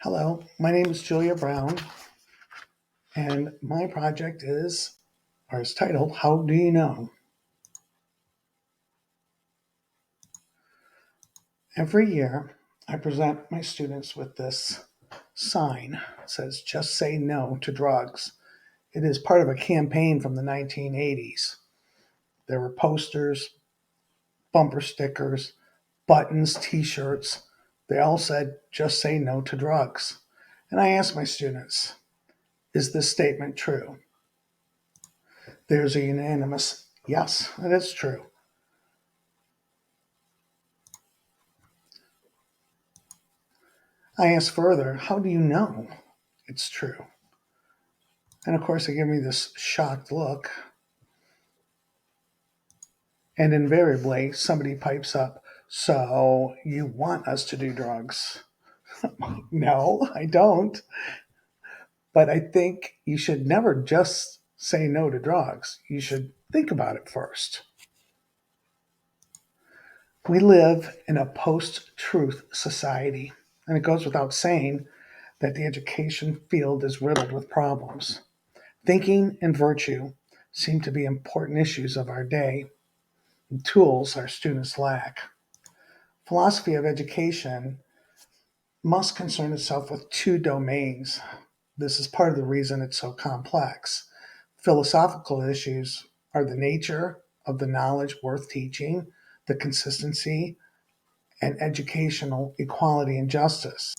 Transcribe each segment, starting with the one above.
Hello, my name is Julia Brown, and my project is titled How Do You Know? Every year, I present my students with this sign. It says, Just say no to drugs. It is part of a campaign from the 1980s. There were posters, bumper stickers, buttons, t shirts. They all said, Just say no to drugs. And I asked my students, Is this statement true? There's a unanimous yes, it is true. I asked further, How do you know it's true? And of course, they give me this shocked look. And invariably, somebody pipes up, So you want us to do drugs? No, I don't. But I think you should never just say no to drugs. You should think about it first. We live in a post truth society, and it goes without saying that the education field is riddled with problems. Thinking and virtue seem to be important issues of our day, and tools our students lack. Philosophy of education must concern itself with two domains. This is part of the reason it's so complex. Philosophical issues are the nature of the knowledge worth teaching, the consistency, and educational equality and justice.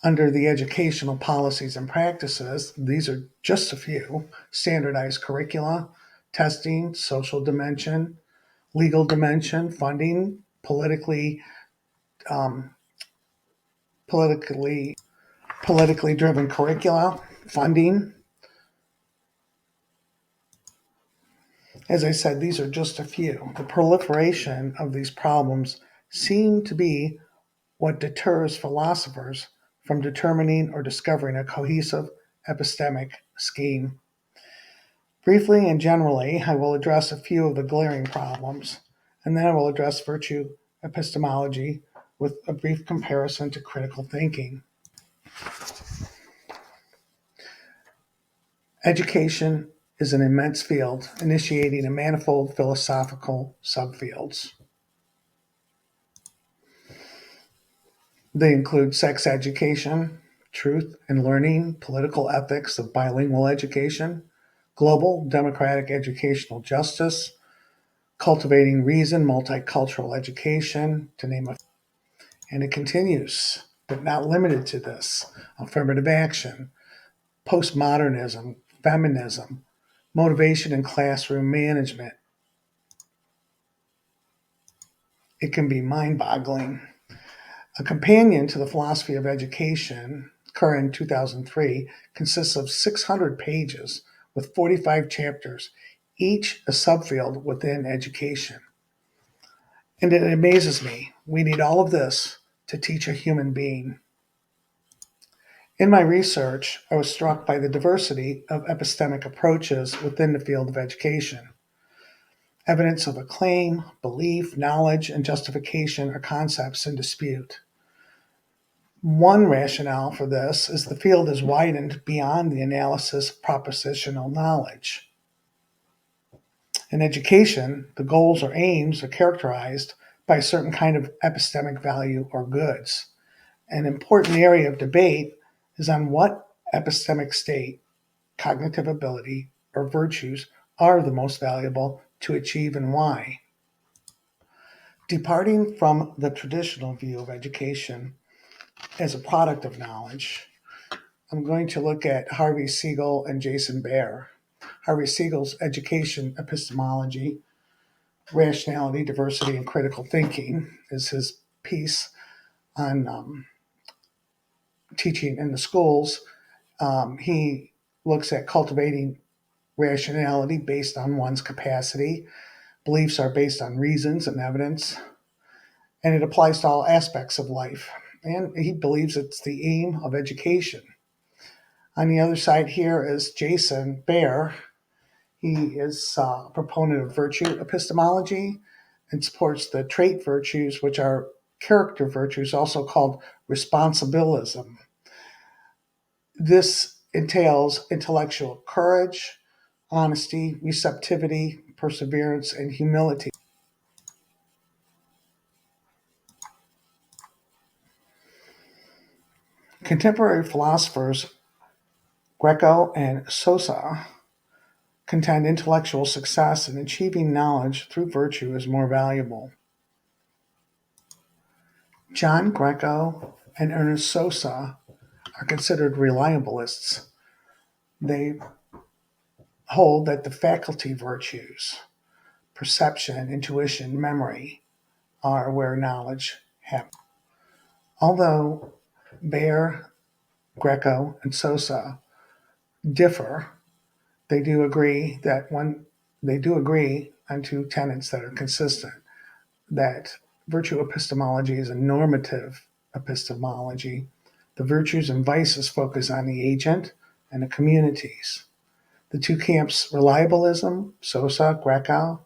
Under the educational policies and practices, these are just a few: standardized curricula, testing, social dimension, legal dimension, funding, um, politically, politically driven curricula, funding. As I said, these are just a few. The proliferation of these problems seem to be what deters philosophers from determining or discovering a cohesive epistemic scheme. Briefly and generally, I will address a few of the glaring problems, and then I will address virtue epistemology with a brief comparison to critical thinking. Education is an immense field, initiating a manifold philosophical subfields. They include sex education, truth and learning, political ethics of bilingual education, global democratic educational justice, cultivating reason, multicultural education, to name a few. And it continues, but not limited to this: affirmative action, postmodernism, feminism, motivation in classroom management. It can be mind boggling. A companion to the philosophy of education, current 2003, consists of 600 pages with 45 chapters, each a subfield within education. And it amazes me. We need all of this to teach a human being. In my research, I was struck by the diversity of epistemic approaches within the field of education. Evidence of a claim, belief, knowledge, and justification are concepts in dispute. One rationale for this is the field is widened beyond the analysis of propositional knowledge. In education, the goals or aims are characterized by a certain kind of epistemic value or goods. An important area of debate is on what epistemic state, cognitive ability, or virtues are the most valuable to achieve and why. Departing from the traditional view of education as a product of knowledge, I'm going to look at Harvey Siegel and Jason Baer. Harvey Siegel's Education Epistemology, Rationality, Diversity, and Critical Thinking is his piece on teaching in the schools. He looks at cultivating rationality based on one's capacity. Beliefs are based on reasons and evidence, and it applies to all aspects of life. And he believes it's the aim of education. On the other side here is Jason Baer. He is a proponent of virtue epistemology and supports the trait virtues, which are character virtues, also called responsibilism. This entails intellectual courage, honesty, receptivity, perseverance, and humility. Contemporary philosophers Greco and Sosa contend intellectual success and achieving knowledge through virtue is more valuable. John Greco and Ernest Sosa are considered reliabilists. They hold that the faculty virtues, perception, intuition, memory, are where knowledge happens. Although Baer, Greco, and Sosa differ, they do agree that one they do agree on two tenets that are consistent, that virtue epistemology is a normative epistemology. The virtues and vices focus on the agent and the communities. The two camps, reliabilism, Sosa, Greco,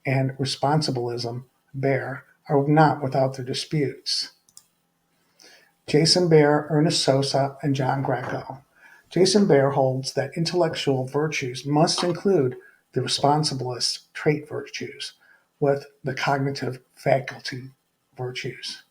and responsibilism, Baer, are not without their disputes. Jason Baer, Ernest Sosa, and John Greco. Jason Baer holds that intellectual virtues must include the responsibilist trait virtues with the cognitive faculty virtues.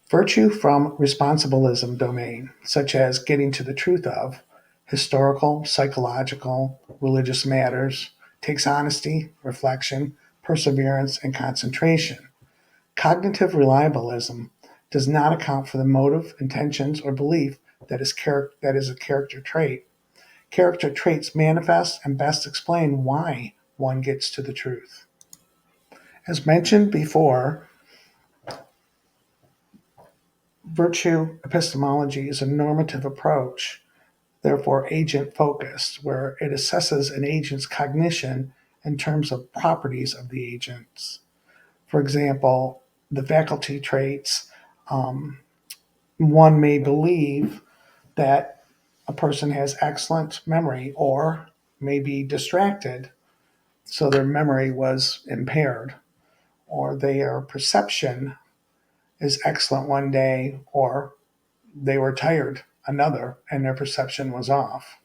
Virtue from responsibilism domain, such as getting to the truth of historical, psychological, religious matters, takes honesty, reflection, perseverance, and concentration. Cognitive reliabilism does not account for the motive, intentions, or belief that is a character trait. Character traits manifest and best explain why one gets to the truth. As mentioned before, virtue epistemology is a normative approach, therefore agent focused, where it assesses an agent's cognition in terms of properties of the agents. For example, the faculty traits, one may believe that a person has excellent memory or may be distracted, so their memory was impaired, or their perception is excellent one day, or they were tired another and their perception was off.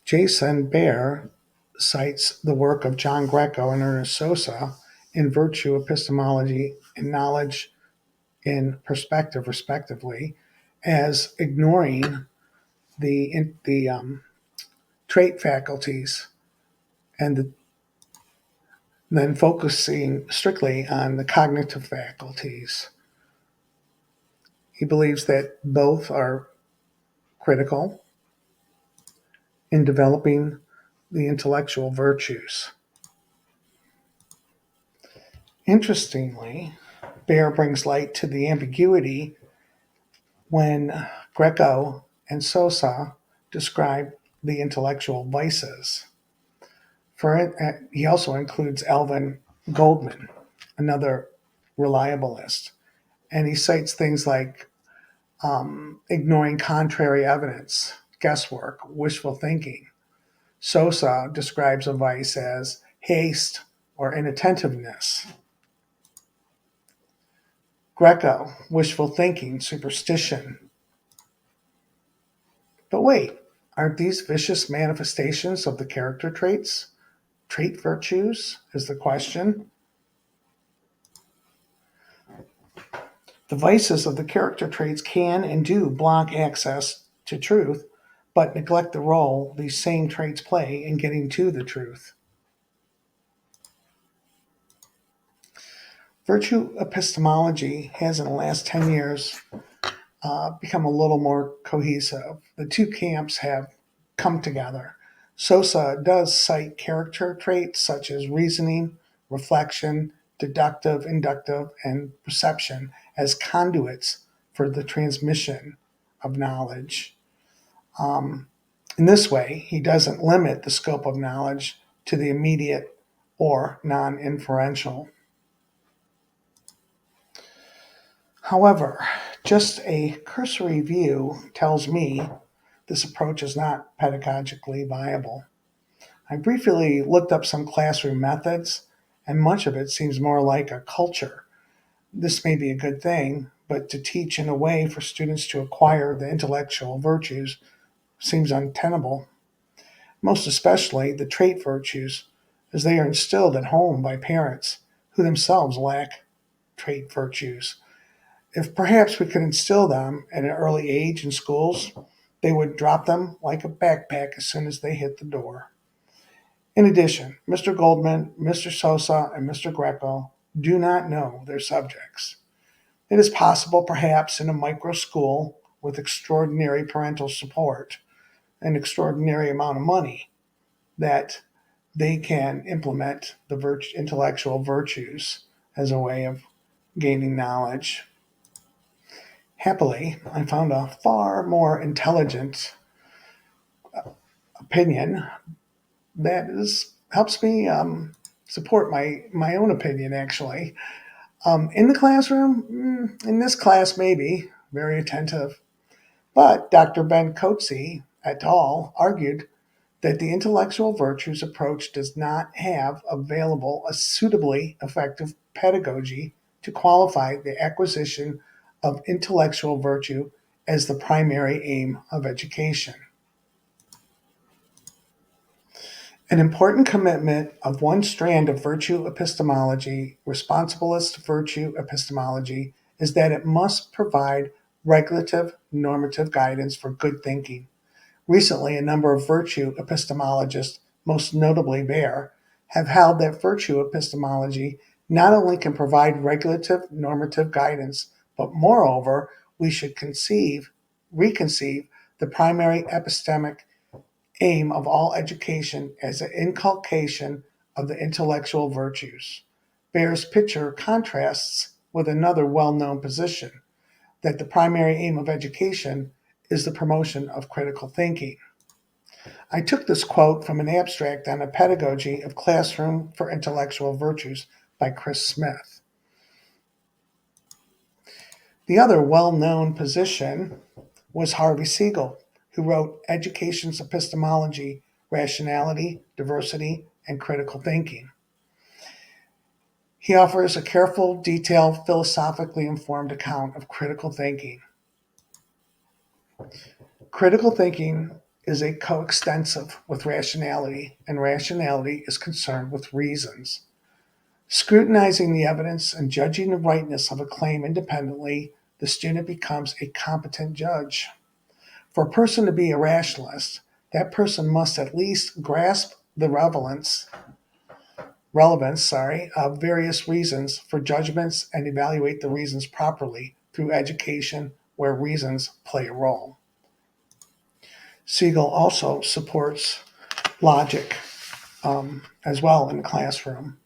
Jason Baer cites the work of John Greco and Ernest Sosa in Virtue Epistemology and Knowledge in Perspective, respectively, as ignoring the trait faculties and then focusing strictly on the cognitive faculties. He believes that both are critical in developing the intellectual virtues. Interestingly, Baer brings light to the ambiguity when Greco and Sosa describe the intellectual vices. He also includes Alvin Goldman, another reliabilist, and he cites things like ignoring contrary evidence, guesswork, wishful thinking. Sosa describes a vice as haste or inattentiveness. Greco, wishful thinking, superstition. But wait, aren't these vicious manifestations of the character traits? Trait virtues is the question. The vices of the character traits can and do block access to truth, but neglect the role these same traits play in getting to the truth. Virtue epistemology has, in the last 10 years, become a little more cohesive. The two camps have come together. Sosa does cite character traits such as reasoning, reflection, deductive, inductive, and perception as conduits for the transmission of knowledge. In this way, he doesn't limit the scope of knowledge to the immediate or non inferential. However, just a cursory view tells me this approach is not pedagogically viable. I briefly looked up some classroom methods, and much of it seems more like a culture This may be a good thing, but to teach in a way for students to acquire the intellectual virtues seems untenable, most especially the trait virtues, as they are instilled at home by parents who themselves lack trait virtues. If perhaps we could instill them at an early age in schools, they would drop them like a backpack as soon as they hit the door. In addition, Mr. Goldman, Mr. Sosa, and Mr. Greco do not know their subjects. It is possible, perhaps, in a micro school with extraordinary parental support, an extraordinary amount of money, that they can implement the intellectual virtues as a way of gaining knowledge. Happily, I found a far more intelligent opinion that helps me support my own opinion, actually. In the classroom, in this class, maybe, very attentive. But Dr. Ben Coetzee et al. Argued that the intellectual virtues approach does not have available a suitably effective pedagogy to qualify the acquisition of intellectual virtue as the primary aim of education. An important commitment of one strand of virtue epistemology, responsibilist virtue epistemology, is that it must provide regulative normative guidance for good thinking. Recently, a number of virtue epistemologists, most notably Baer, have held that virtue epistemology not only can provide regulative normative guidance, but moreover, we should reconceive the primary epistemic aim of all education as an inculcation of the intellectual virtues. Baer's picture contrasts with another well known position that the primary aim of education is the promotion of critical thinking. I took this quote from an abstract on a pedagogy of classroom for intellectual virtues by Chris Smith. The other well known position was Harvey Siegel, who wrote Education's Epistemology, Rationality, Diversity, and Critical Thinking. He offers a careful, detailed, philosophically informed account of critical thinking. Critical thinking is a coextensive with rationality, and rationality is concerned with reasons. Scrutinizing the evidence and judging the rightness of a claim independently, the student becomes a competent judge. For a person to be a rationalist, that person must at least grasp the relevance of various reasons for judgments and evaluate the reasons properly through education where reasons play a role. Siegel also supports logic as well in the classroom.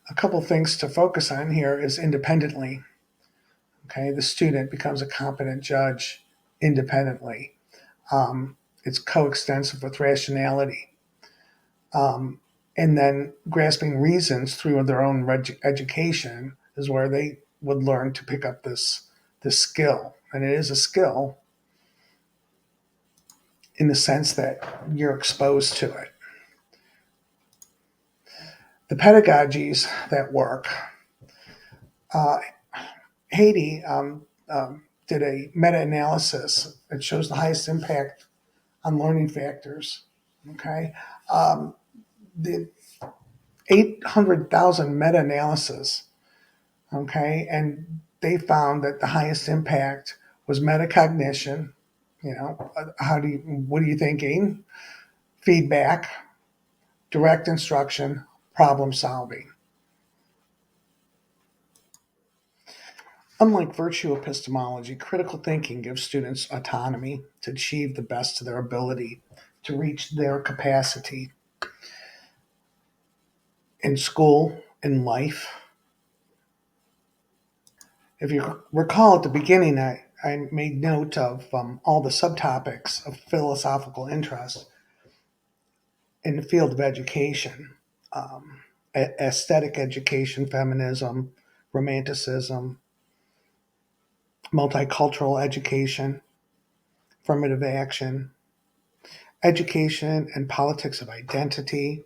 A couple things to focus on here is independently. Okay, the student becomes a competent judge independently. It's coextensive with rationality. And then grasping reasons through their own education is where they would learn to pick up this skill. And it is a skill in the sense that you're exposed to it. The pedagogies that work. Haiti did a meta-analysis that shows the highest impact on learning factors. Okay, the 800,000 meta-analysis. Okay, and they found that the highest impact was metacognition. What are you thinking? Feedback, direct instruction, problem solving. Unlike virtue epistemology, critical thinking gives students autonomy to achieve the best of their ability, to reach their capacity in school, in life. If you recall at the beginning, I made note of all the subtopics of philosophical interest in the field of education, aesthetic education, feminism, romanticism, multicultural education, affirmative action, education and politics of identity,